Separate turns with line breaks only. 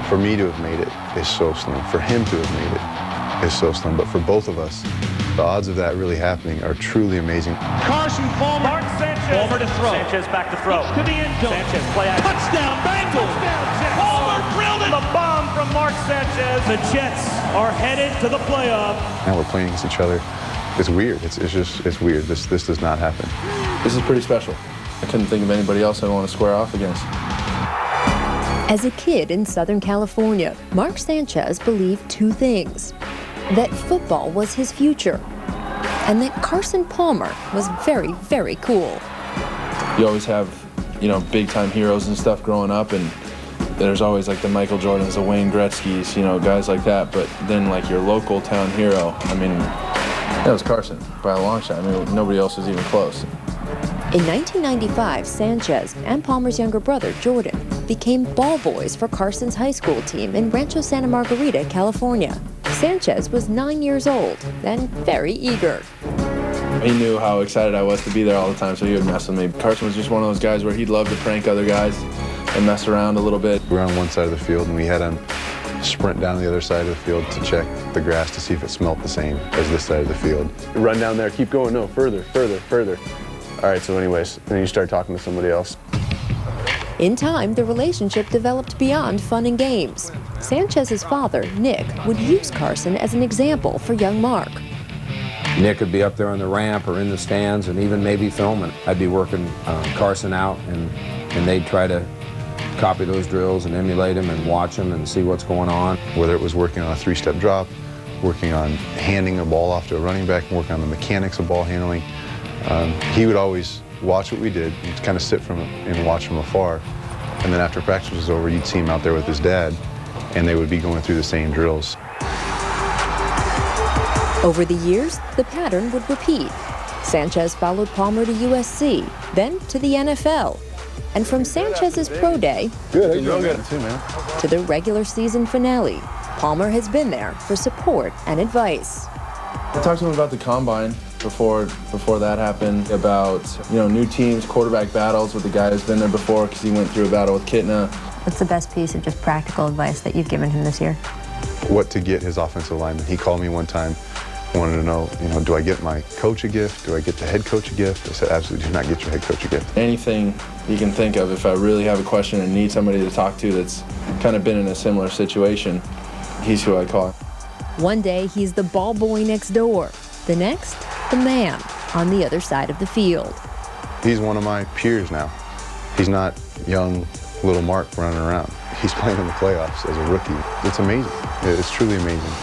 For me to have made it is so slim. For him to have made it is so slim. But for both of us, the odds of that really happening are truly amazing.
Carson Palmer. Mark Sanchez. Palmer to throw. Sanchez back to throw. To the end zone. Sanchez play action. Touchdown, Bengals. Palmer drilled it. The bomb from Mark Sanchez. The Jets are headed to the playoff.
Now we're playing against each other. It's weird. It's weird. This does not happen.
This is pretty special. I couldn't think of anybody else I'd want to square off against.
As a kid in Southern California, Mark Sanchez believed two things: that football was his future, and that Carson Palmer was very, very cool.
You always have, big-time heroes and stuff growing up, and there's always like the Michael Jordans, the Wayne Gretzky's, guys like that. But then like your local town hero, that was Carson by a long shot. Nobody else was even close.
In 1995, Sanchez and Palmer's younger brother, Jordan, became ball boys for Carson's high school team in Rancho Santa Margarita, California. Sanchez was 9 years old and very eager.
He knew how excited I was to be there all the time, so he would mess with me. Carson was just one of those guys where he'd love to prank other guys and mess around a little bit.
We were on one side of the field, and we had him sprint down the other side of the field to check the grass to see if it smelled the same as this side of the field.
Run down there, keep going, no, further, further, further. All right, so anyways, then you start talking to somebody else.
In time, the relationship developed beyond fun and games. Sanchez's father, Nick, would use Carson as an example for young Mark.
Nick would be up there on the ramp or in the stands and even maybe filming. I'd be working Carson out, and they'd try to copy those drills and emulate them and watch them and see what's going on.
Whether it was working on a three-step drop, working on handing a ball off to a running back, and working on the mechanics of ball handling, he would always watch what we did and kind of sit and watch from afar. And then after practice was over, you'd see him out there with his dad, and they would be going through the same drills.
Over the years, the pattern would repeat. Sanchez followed Palmer to USC, then to the NFL. And from Sanchez's pro day
Good, you're good too, man.
to the regular season finale, Palmer has been there for support and advice.
I talked to him about the combine before that happened, about new teams, quarterback battles with the guy who's been there before, because he went through a battle with Kitna.
What's the best piece of just practical advice that you've given him this year?
What to get his offensive lineman. He called me one time, wanted to know, do I get my coach a gift? Do I get the head coach a gift? I said, absolutely do not get your head coach a gift.
Anything you can think of, if I really have a question and need somebody to talk to that's kind of been in a similar situation, he's who I call.
One day, he's the ball boy next door. The next, the man on the other side of the field.
He's one of my peers now. He's not young little Mark running around. He's playing in the playoffs as a rookie. It's amazing. It's truly amazing.